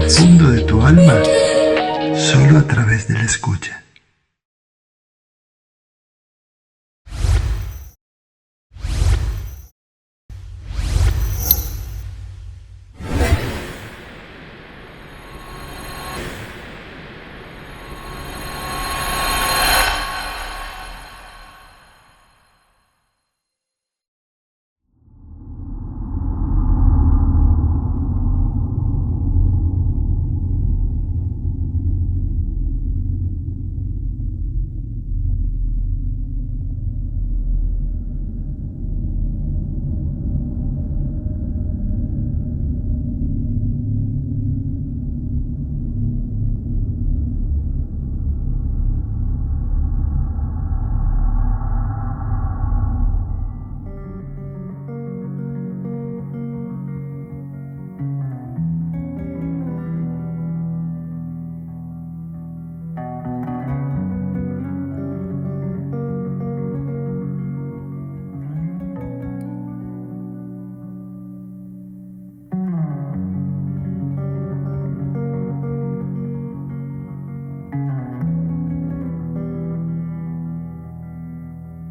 profundo de tu alma solo a través de la escucha.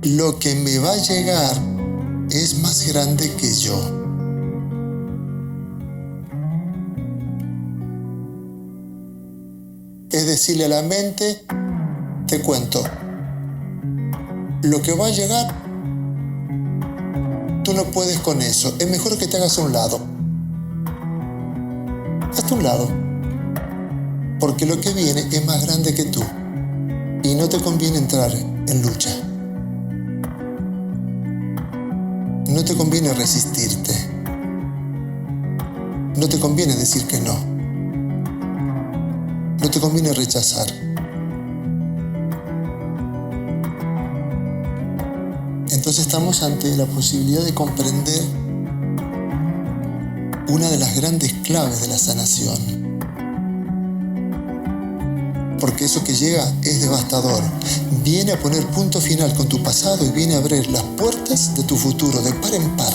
Lo que me va a llegar es más grande que yo. Es decirle a la mente, te cuento, lo que va a llegar, tú no puedes con eso. Es mejor que te hagas a un lado. Hazte a un lado. Porque lo que viene es más grande que tú. Y no te conviene entrar en lucha. No te conviene resistirte. No te conviene decir que no. No te conviene rechazar. Entonces estamos ante la posibilidad de comprender una de las grandes claves de la sanación. Porque eso que llega es devastador. Viene a poner punto final con tu pasado y viene a abrir las puertas de tu futuro de par en par.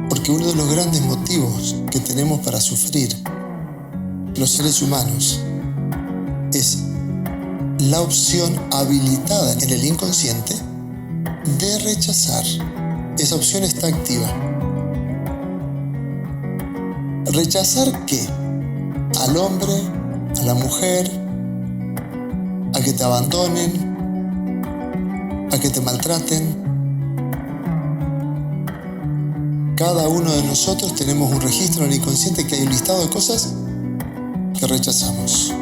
Porque uno de los grandes motivos que tenemos para sufrir los seres humanos es la opción habilitada en el inconsciente de rechazar. Esa opción está activa. ¿Rechazar qué? Al hombre, a la mujer, a que te abandonen, a que te maltraten. Cada uno de nosotros tenemos un registro en el inconsciente que hay un listado de cosas que rechazamos.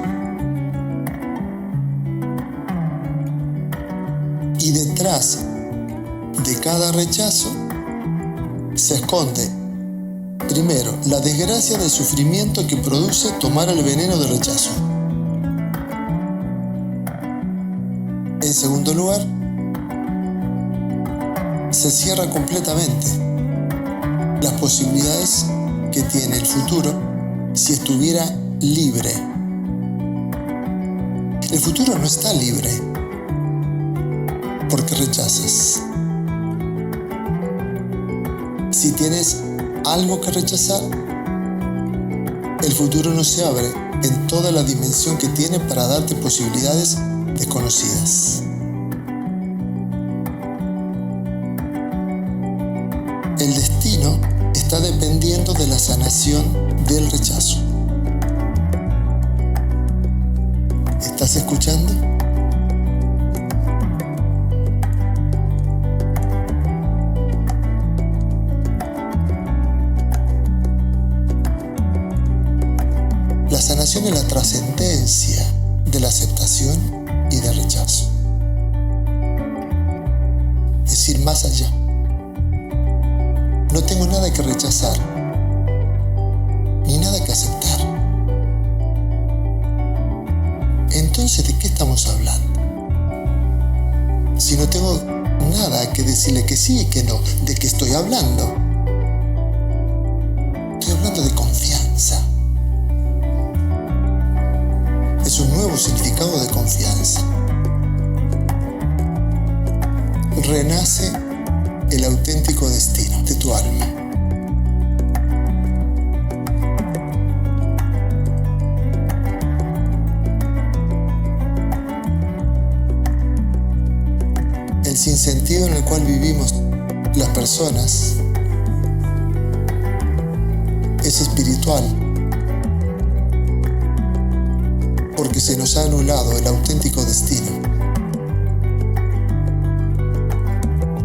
Y detrás de cada rechazo se esconde, primero, la desgracia del sufrimiento que produce tomar el veneno del rechazo. En segundo lugar, se cierra completamente las posibilidades que tiene el futuro si estuviera libre. El futuro no está libre porque rechazas. Si tienes algo que rechazar, el futuro no se abre en toda la dimensión que tiene para darte posibilidades desconocidas. El destino está dependiendo de la sanación del rechazo. ¿Estás escuchando? La sanación es la trascendencia de la aceptación y del rechazo. Es ir más allá. No tengo nada que rechazar, ni nada que aceptar. Entonces, ¿de qué estamos hablando? Si no tengo nada que decirle que sí y que no, ¿de qué estoy hablando? Estoy hablando de confianza. Es un nuevo significado de confianza. renace el auténtico destino de tu alma. El sinsentido en el cual vivimos las personas es espiritual, porque se nos ha anulado el auténtico destino.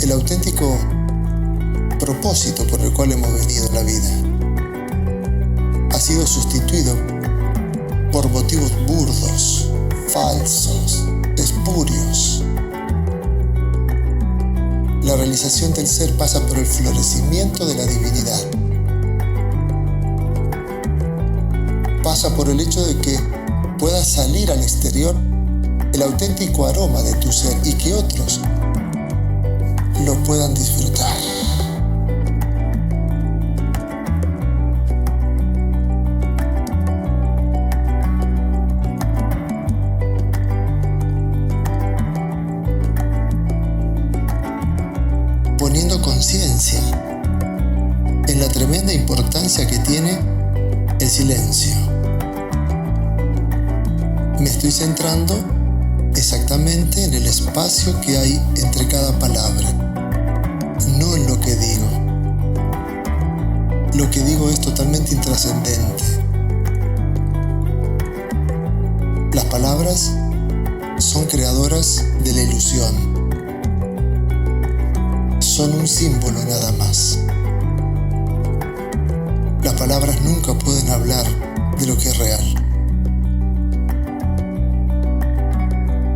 El auténtico propósito por el cual hemos venido en la vida ha sido sustituido por motivos burdos, falsos, espurios. La realización del ser pasa por el florecimiento de la divinidad. Pasa por el hecho de que pueda salir al exterior el auténtico aroma de tu ser y que otros lo puedan disfrutar. Poniendo conciencia en la tremenda importancia que tiene el silencio. Me estoy centrando exactamente en el espacio que hay entre cada palabra, no en lo que digo. Lo que digo es totalmente intrascendente. Las palabras son creadoras de la ilusión. Son un símbolo nada más. Las palabras nunca pueden hablar de lo que es real.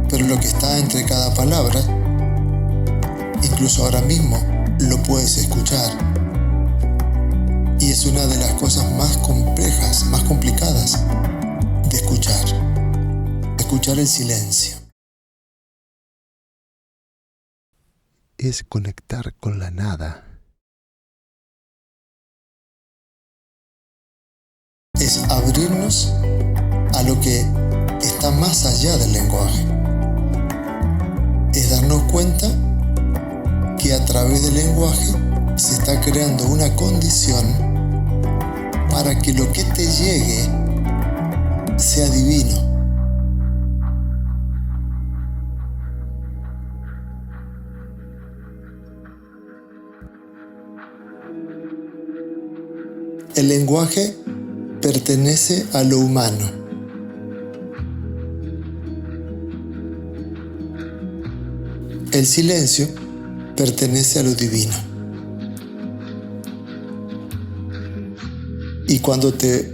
Pero lo que está entre cada palabra, incluso ahora mismo, lo puedes escuchar. Y es una de las cosas más complejas, más complicadas de escuchar. Escuchar el silencio. Es conectar con la nada. Es abrirnos a lo que está más allá del lenguaje. Es darnos cuenta que a través del lenguaje se está creando una condición para que lo que te llegue sea divino. El lenguaje pertenece a lo humano. El silencio pertenece a lo divino. Y cuando te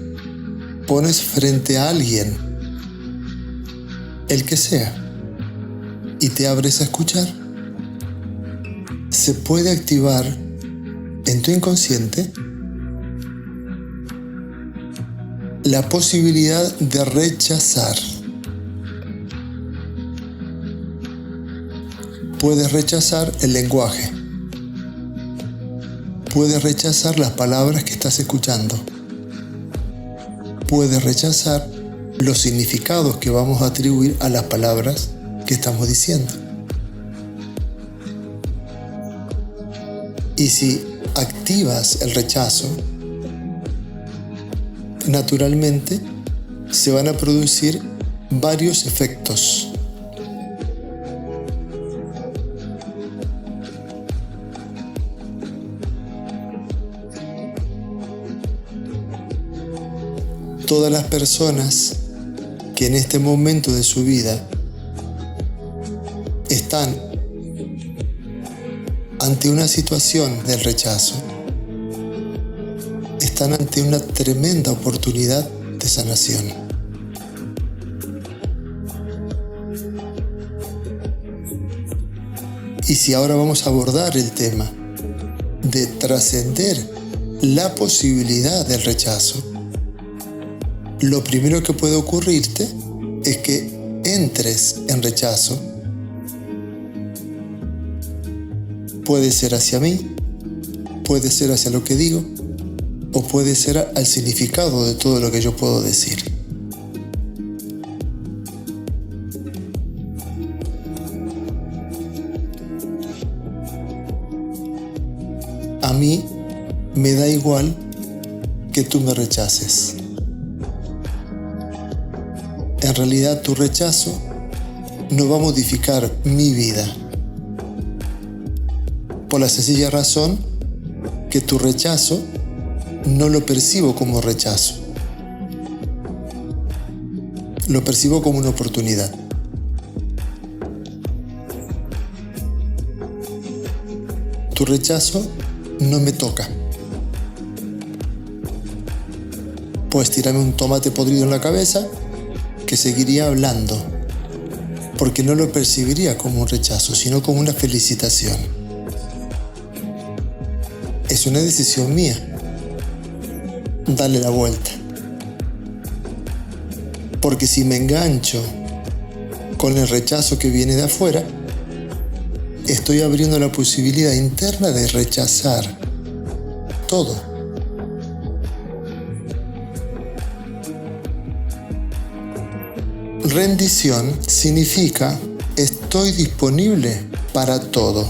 pones frente a alguien, el que sea, y te abres a escuchar, se puede activar en tu inconsciente la posibilidad de rechazar. Puedes rechazar el lenguaje. Puedes rechazar las palabras que estás escuchando. Puedes rechazar los significados que vamos a atribuir a las palabras que estamos diciendo. Y si activas el rechazo, naturalmente se van a producir varios efectos. Todas las personas que en este momento de su vida están ante una situación del rechazo, están ante una tremenda oportunidad de sanación. Y si ahora vamos a abordar el tema de trascender la posibilidad del rechazo, lo primero que puede ocurrirte es que entres en rechazo. Puede ser hacia mí, puede ser hacia lo que digo, o puede ser al significado de todo lo que yo puedo decir. A mí me da igual que tú me rechaces. En realidad tu rechazo no va a modificar mi vida, por la sencilla razón que tu rechazo no lo percibo como rechazo, lo percibo como una oportunidad. Tu rechazo no me toca. Puedes tirarme un tomate podrido en la cabeza que seguiría hablando, porque no lo percibiría como un rechazo, sino como una felicitación. Es una decisión mía darle la vuelta, porque si me engancho con el rechazo que viene de afuera, estoy abriendo la posibilidad interna de rechazar todo. Rendición significa estoy disponible para todo.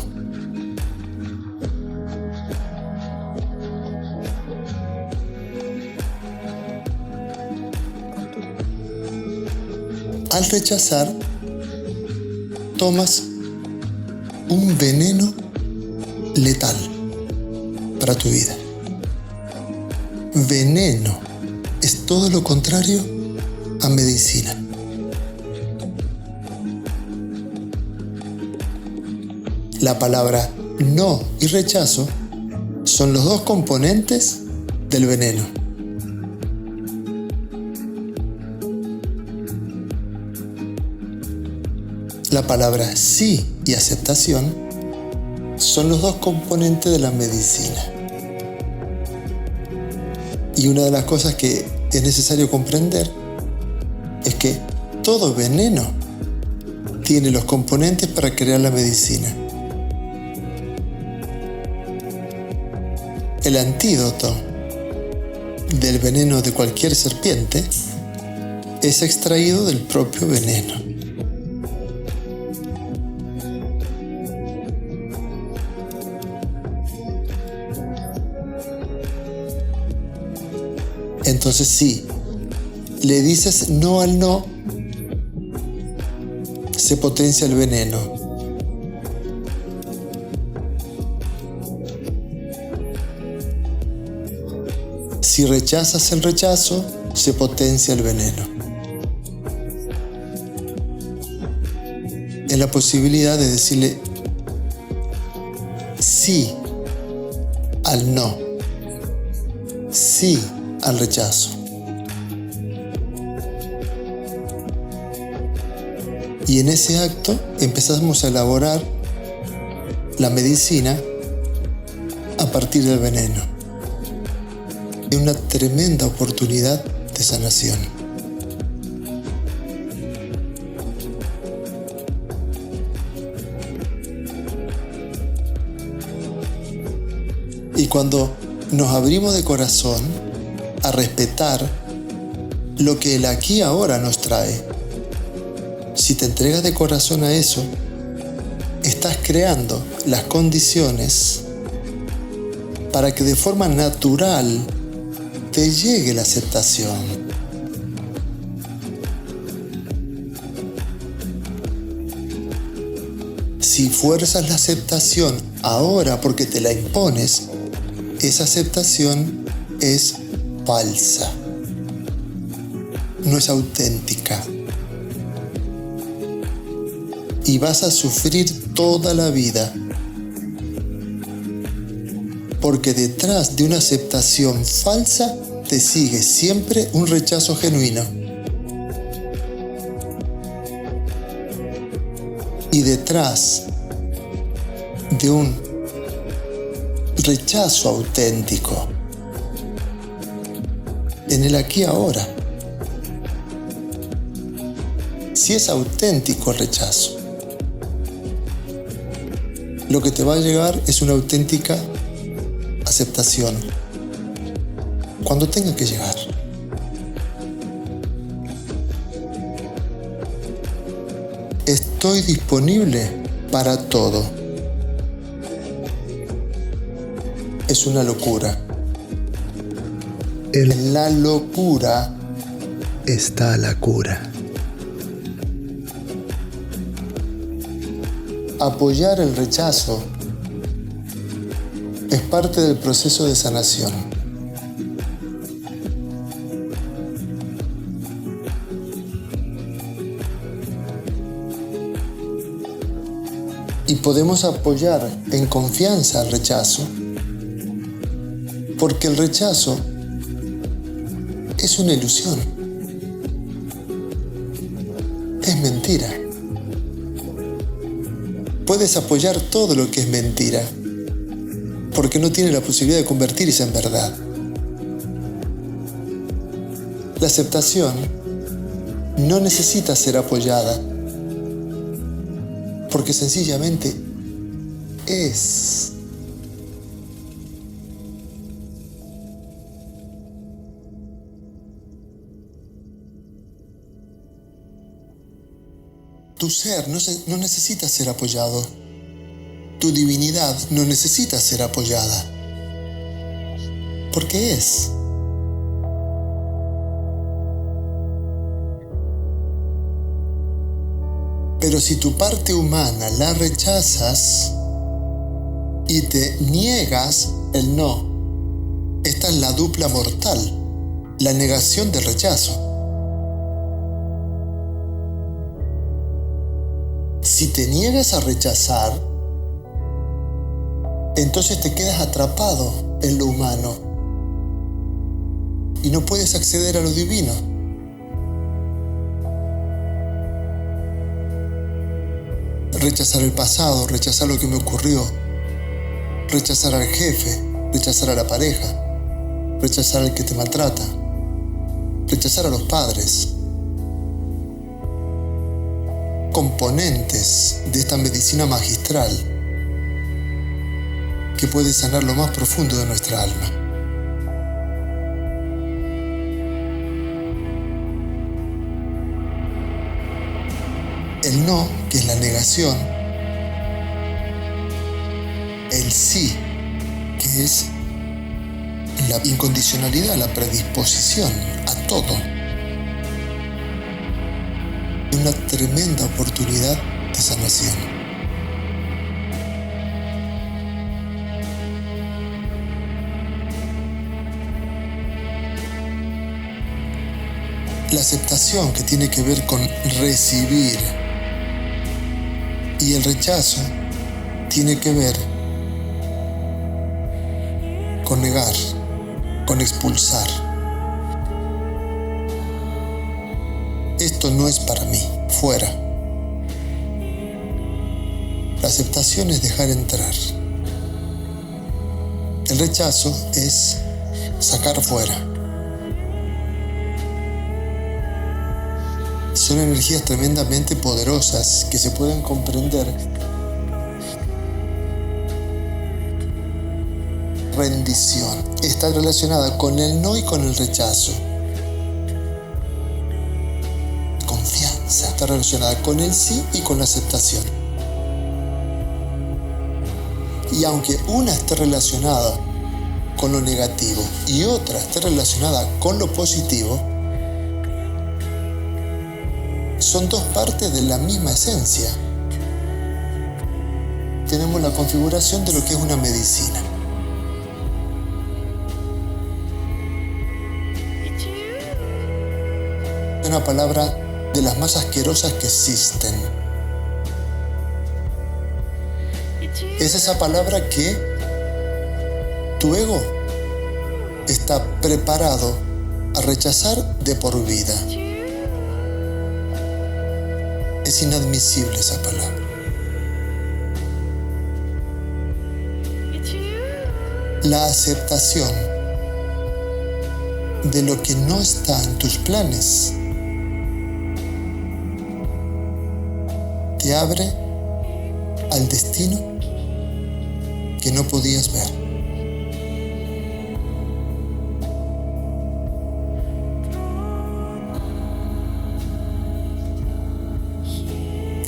Al rechazar, tomas un veneno letal para tu vida. Veneno es todo lo contrario a medicina. La palabra no y rechazo son los dos componentes del veneno. La palabra sí y aceptación son los dos componentes de la medicina. Y una de las cosas que es necesario comprender es que todo veneno tiene los componentes para crear la medicina. El antídoto del veneno de cualquier serpiente es extraído del propio veneno. Entonces si le dices no al no, se potencia el veneno. Si rechazas el rechazo, se potencia el veneno. En la posibilidad de decirle sí al no, sí al rechazo. Y en ese acto empezamos a elaborar la medicina a partir del veneno. Es una tremenda oportunidad de sanación. Y cuando nos abrimos de corazón a respetar lo que el aquí y ahora nos trae, si te entregas de corazón a eso, estás creando las condiciones para que de forma natural te llegue la aceptación. Si fuerzas la aceptación ahora porque te la impones, esa aceptación es falsa, no es auténtica. Y vas a sufrir toda la vida, porque detrás de una aceptación falsa te sigue siempre un rechazo genuino. Y detrás de un rechazo auténtico, en el aquí y ahora, si es auténtico el rechazo, lo que te va a llegar es una auténtica aceptación cuando tenga que llegar. Estoy disponible para todo. es una locura. En la locura está la cura. Apoyar el rechazo es parte del proceso de sanación. Y podemos apoyar en confianza al rechazo, porque el rechazo es una ilusión, es mentira. Puedes apoyar todo lo que es mentira, porque no tiene la posibilidad de convertirse en verdad. La aceptación no necesita ser apoyada, porque sencillamente es. Tu ser no necesita ser apoyado. Tu divinidad no necesita ser apoyada. Porque es. Pero si tu parte humana la rechazas y te niegas el no, esta es la dupla mortal, la negación del rechazo. Si te niegas a rechazar, entonces te quedas atrapado en lo humano y no puedes acceder a lo divino. Rechazar el pasado, rechazar lo que me ocurrió, rechazar al jefe, rechazar a la pareja, rechazar al que te maltrata, rechazar a los padres. Componentes de esta medicina magistral que puede sanar lo más profundo de nuestra alma. El no, que es la negación. El sí, que es la incondicionalidad, la predisposición a todo. Una tremenda oportunidad de sanación. La aceptación, que tiene que ver con recibir, y el rechazo tiene que ver con negar, con expulsar. Esto no es para mí, fuera. La aceptación es dejar entrar. El rechazo es sacar fuera. Son energías tremendamente poderosas que se pueden comprender. Rendición está relacionada con el no y con el rechazo. Confianza está relacionada con el sí y con la aceptación. Y aunque una esté relacionada con lo negativo y otra esté relacionada con lo positivo, son dos partes de la misma esencia. Tenemos la configuración de lo que es una medicina. Una palabra de las más asquerosas que existen. Es esa palabra que tu ego está preparado a rechazar de por vida. Es inadmisible esa palabra. La aceptación de lo que no está en tus planes te abre al destino que no podías ver.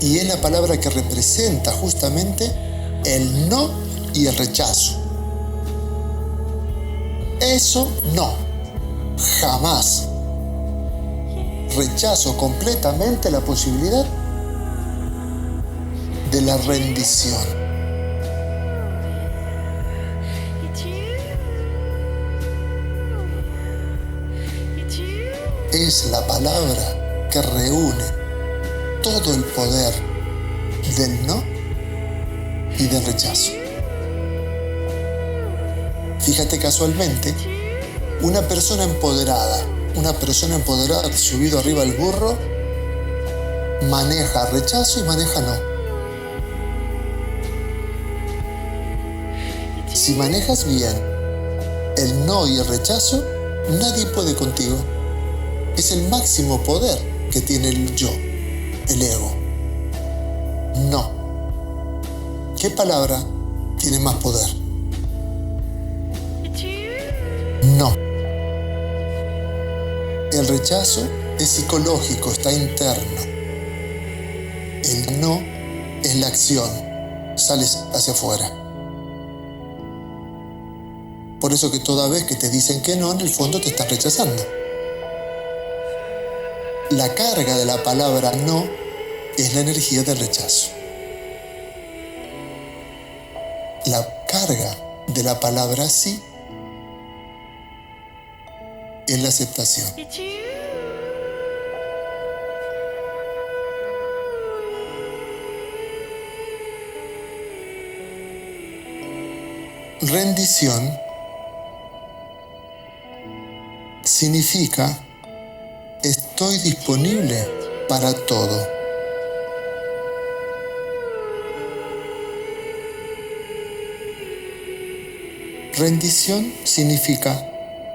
Y es la palabra que representa justamente el no y el rechazo. Eso no, jamás. Rechazo completamente la posibilidad de la rendición. Es la palabra que reúne todo el poder del no y del rechazo. Fíjate, casualmente, una persona empoderada subido arriba al burro, maneja rechazo y maneja no. Si manejas bien el no y el rechazo, nadie puede contigo. Es el máximo poder que tiene el yo, el ego. No. ¿Qué palabra tiene más poder? No. El rechazo es psicológico, está interno. El no es la acción, sales hacia afuera. Por eso que toda vez que te dicen que no, en el fondo te están rechazando. La carga de la palabra no es la energía del rechazo. La carga de la palabra sí es la aceptación. Rendición significa estoy disponible para todo. Rendición significa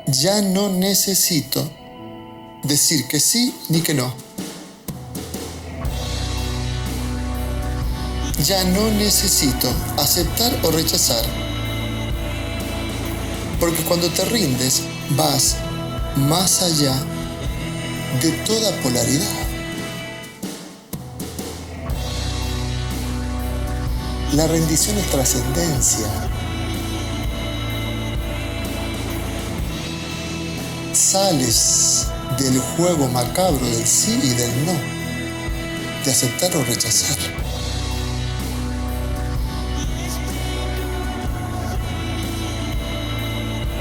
ya no necesito decir que sí ni que no. Ya no necesito aceptar o rechazar. Porque cuando te rindes, vas más allá de toda polaridad. La rendición es trascendencia. Sales del juego macabro del sí y del no, de aceptar o rechazar.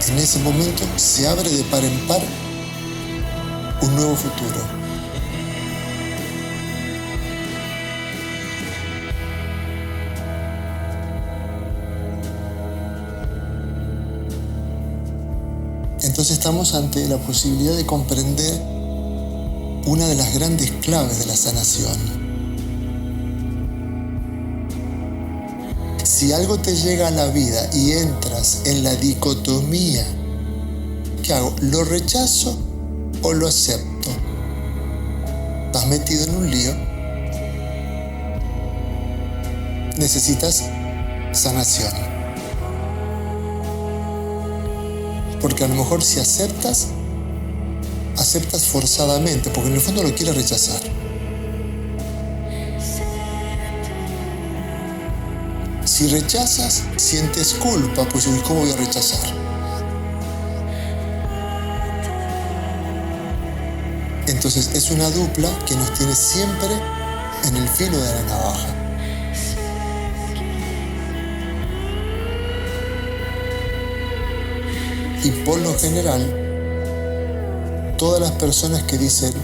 En ese momento se abre de par en par un nuevo futuro. Entonces estamos ante la posibilidad de comprender una de las grandes claves de la sanación. Si algo te llega a la vida y entras en la dicotomía, ¿qué hago? ¿Lo rechazo o lo acepto? Estás metido en un lío. Necesitas sanación. Porque a lo mejor si aceptas forzadamente, porque en el fondo lo quieres rechazar. Si rechazas, sientes culpa, pues ¿cómo voy a rechazar? Entonces es una dupla que nos tiene siempre en el filo de la navaja. Y por lo general, todas las personas que dicen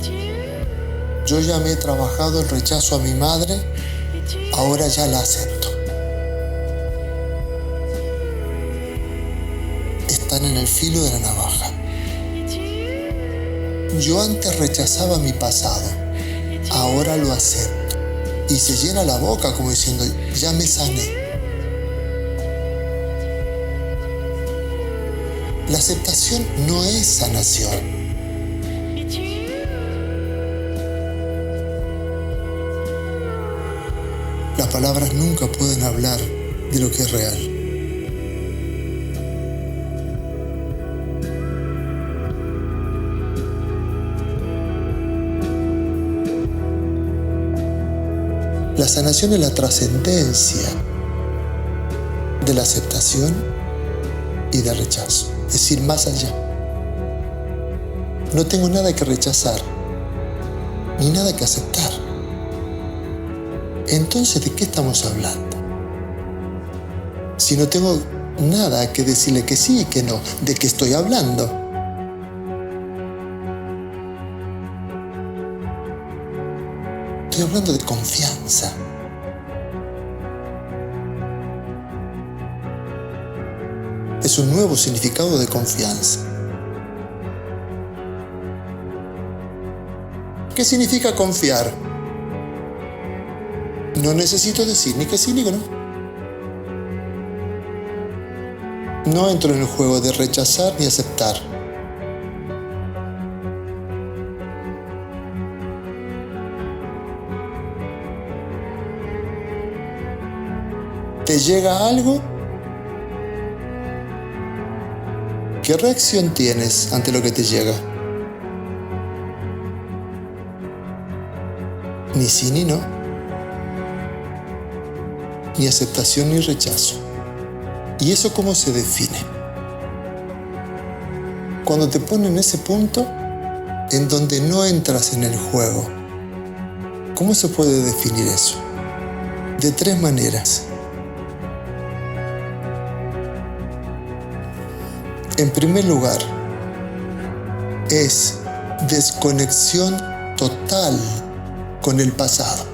yo ya me he trabajado el rechazo a mi madre, ahora ya la acepto, están en el filo de la navaja. Yo antes rechazaba mi pasado, ahora lo acepto. Y se llena la boca como diciendo, ya me sané. La aceptación no es sanación. Las palabras nunca pueden hablar de lo que es real. La sanación es la trascendencia de la aceptación y del rechazo. es ir más allá. No tengo nada que rechazar, ni nada que aceptar. Entonces, ¿de qué estamos hablando? Si no tengo nada que decirle que sí y que no, ¿de qué estoy hablando? Estoy hablando de confianza. Es un nuevo significado de confianza. ¿Qué significa confiar? No necesito decir ni que sí ni que no. No entro en el juego de rechazar ni aceptar. ¿Te llega algo? ¿Qué reacción tienes ante lo que te llega? Ni sí ni no. Ni aceptación ni rechazo. ¿Y eso cómo se define? Cuando te ponen en ese punto en donde no entras en el juego. ¿Cómo se puede definir eso? De 3 maneras. En primer lugar, es desconexión total con el pasado.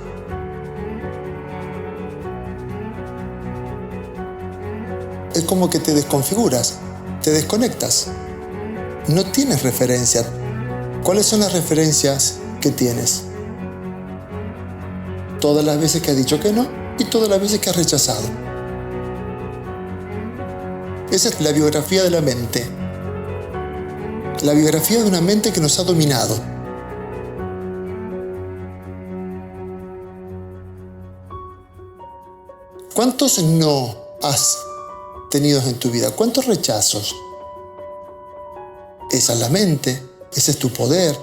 Es como que te desconfiguras, te desconectas. No tienes referencia. ¿Cuáles son las referencias que tienes? Todas las veces que has dicho que no y todas las veces que has rechazado. Esa es la biografía de la mente. La biografía de una mente que nos ha dominado. ¿Cuántos no has tenido en tu vida? ¿Cuántos rechazos? Esa es la mente, ese es tu poder,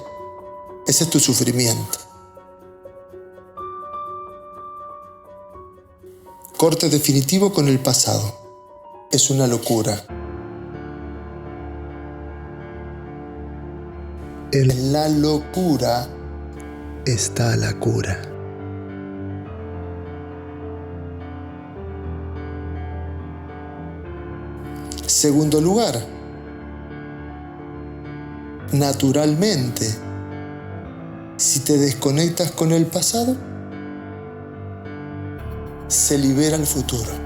ese es tu sufrimiento. Corte definitivo con el pasado. Es una locura. En la locura está la cura. Segundo lugar, naturalmente, si te desconectas con el pasado, se libera el futuro.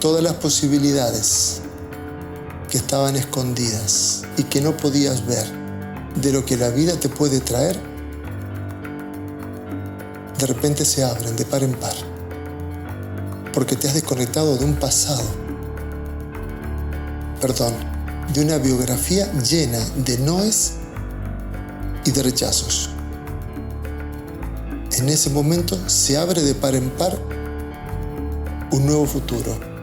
Todas las posibilidades que estaban escondidas y que no podías ver de lo que la vida te puede traer, de repente se abren de par en par, porque te has desconectado de un pasado, de una biografía llena de noes y de rechazos. En ese momento se abre de par en par un nuevo futuro.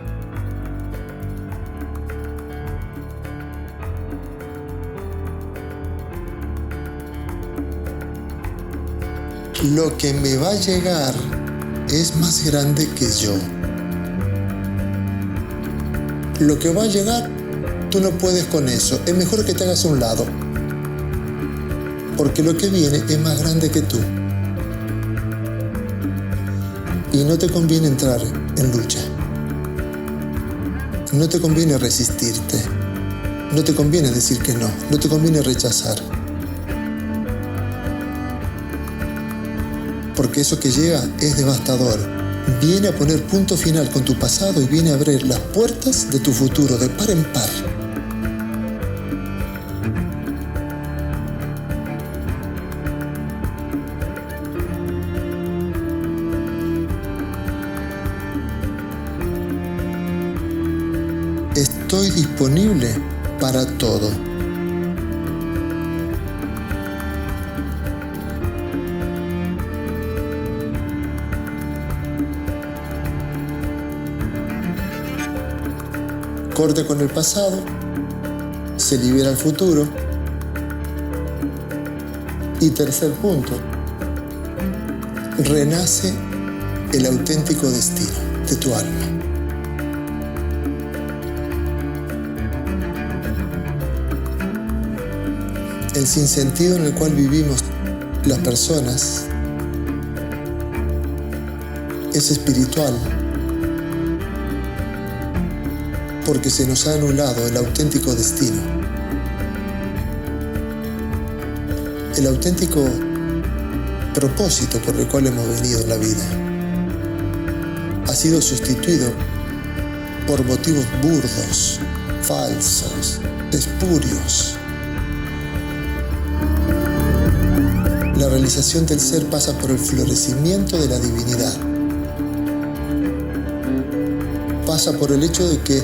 Lo que me va a llegar es más grande que yo. Lo que va a llegar, tú no puedes con eso. Es mejor que te hagas a un lado. Porque lo que viene es más grande que tú. Y no te conviene entrar en lucha. No te conviene resistirte. No te conviene decir que no. No te conviene rechazar. Porque eso que llega es devastador. Viene a poner punto final con tu pasado y viene a abrir las puertas de tu futuro de par en par. Estoy disponible para todo. Corte con el pasado, se libera el futuro. Y tercer punto, renace el auténtico destino. de tu alma. El sinsentido en el cual vivimos las personas es espiritual, porque se nos ha anulado el auténtico destino. El auténtico propósito por el cual hemos venido en la vida ha sido sustituido por motivos burdos, falsos, espurios. La realización del ser pasa por el florecimiento de la divinidad. Pasa por el hecho de que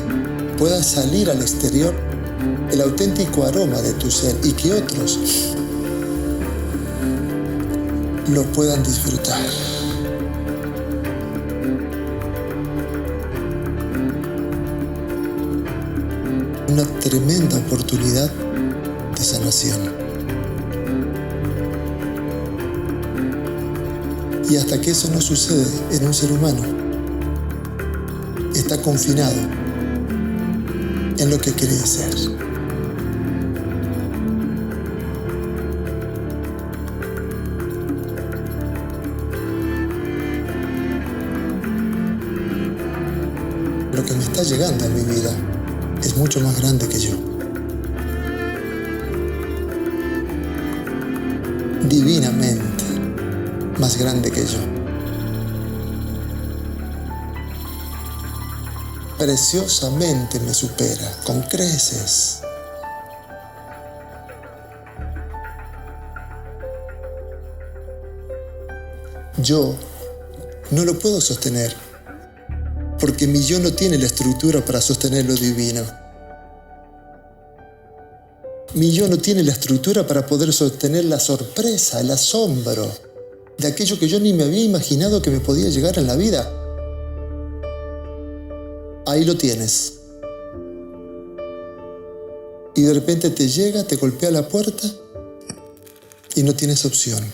pueda salir al exterior el auténtico aroma de tu ser y que otros lo puedan disfrutar. Una tremenda oportunidad de sanación. Y hasta que eso no sucede en un ser humano, está confinado en lo que cree ser. Lo que me está llegando a mi vida es mucho más grande que yo. Divinamente más grande que yo. Preciosamente me supera, con creces. Yo no lo puedo sostener, porque mi yo no tiene la estructura para sostener lo divino. Mi yo no tiene la estructura para poder sostener la sorpresa, el asombro de aquello que yo ni me había imaginado que me podía llegar en la vida. Ahí lo tienes. Y de repente te llega, te golpea la puerta y no tienes opción.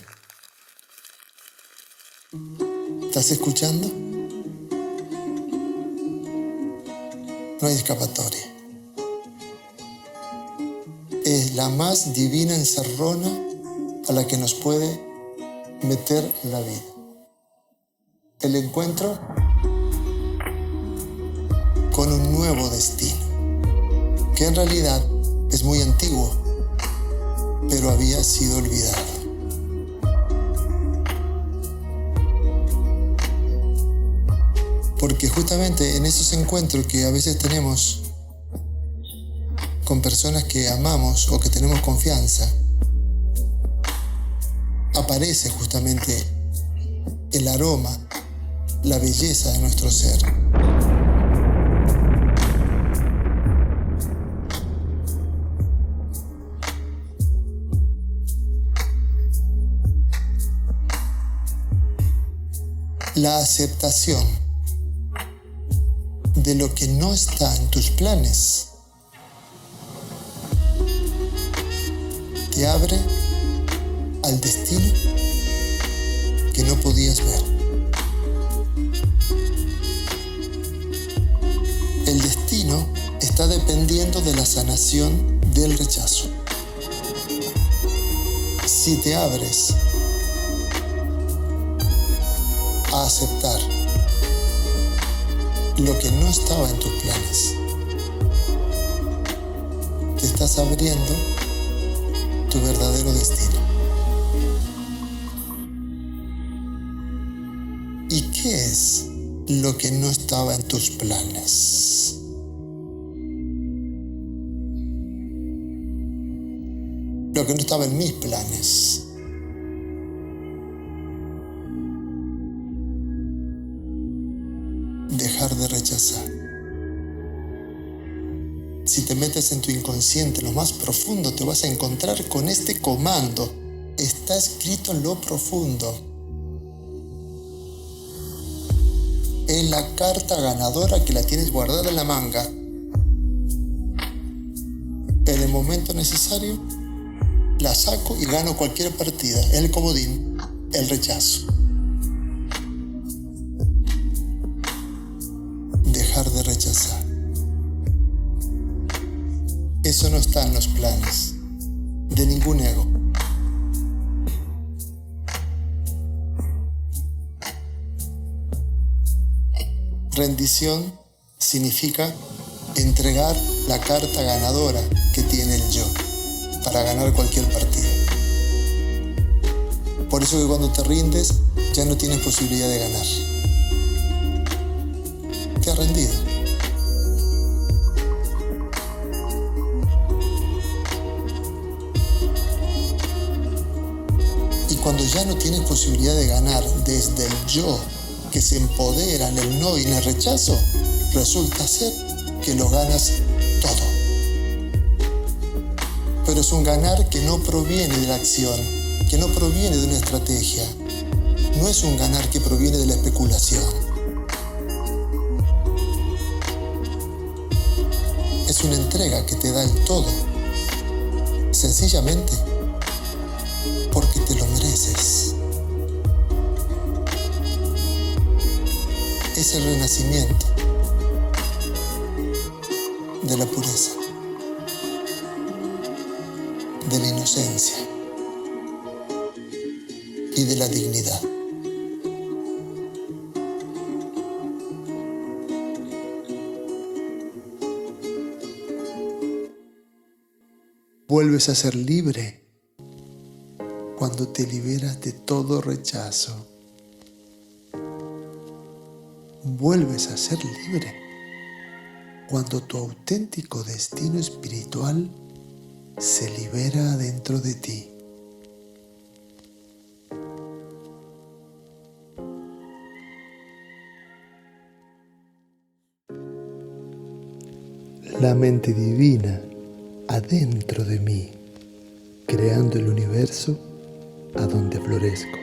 ¿Estás escuchando? No hay escapatoria. Es la más divina encerrona a la que nos puede meter la vida. El encuentro con un nuevo destino, que en realidad es muy antiguo, pero había sido olvidado. Porque justamente en esos encuentros que a veces tenemos con personas que amamos o que tenemos confianza, aparece justamente el aroma, la belleza de nuestro ser. La aceptación de lo que no está en tus planes te abre al destino que no podías ver. El destino está dependiendo de la sanación del rechazo. Si te abres a aceptar lo que no estaba en tus planes, te estás abriendo tu verdadero destino. ¿Y qué es lo que no estaba en tus planes? Lo que no estaba en mis planes. Dejar de rechazar. Si te metes en tu inconsciente, lo más profundo, te vas a encontrar con este comando. Está escrito en lo profundo. Es la carta ganadora que la tienes guardada en la manga. En el momento necesario, la saco y gano cualquier partida. El comodín, el rechazo. planes, de ningún ego. Rendición significa entregar la carta ganadora que tiene el yo para ganar cualquier partido. Por eso que cuando te rindes ya no tienes posibilidad de ganar. Te has rendido. Y cuando ya no tienes posibilidad de ganar desde el yo que se empodera en el no y en el rechazo, resulta ser que lo ganas todo. Pero es un ganar que no proviene de la acción, que no proviene de una estrategia. No es un ganar que proviene de la especulación. Es una entrega que te da el todo, sencillamente porque te lo mereces. Es el renacimiento de la pureza, de la inocencia y de la dignidad. Vuelves a ser libre cuando te liberas de todo rechazo. Vuelves a ser libre cuando tu auténtico destino espiritual se libera dentro de ti. La mente divina adentro de mí, creando el universo a donde florezco.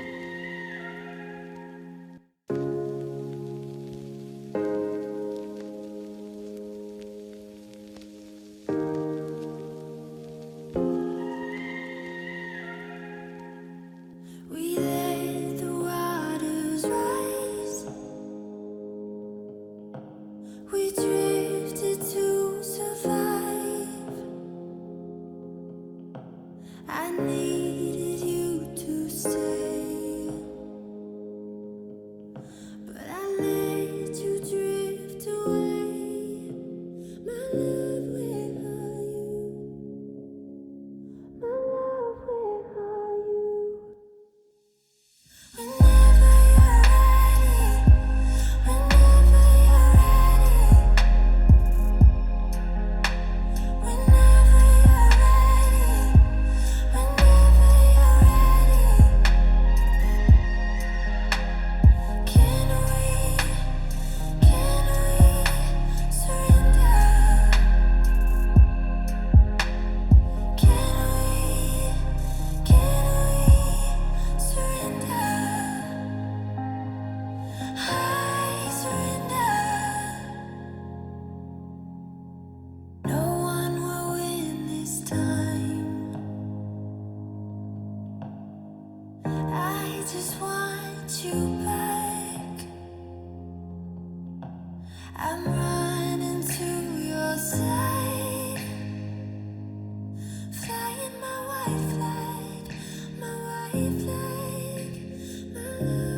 Just want you back. I'm running to your side, flying my white flag, my white flag, my love.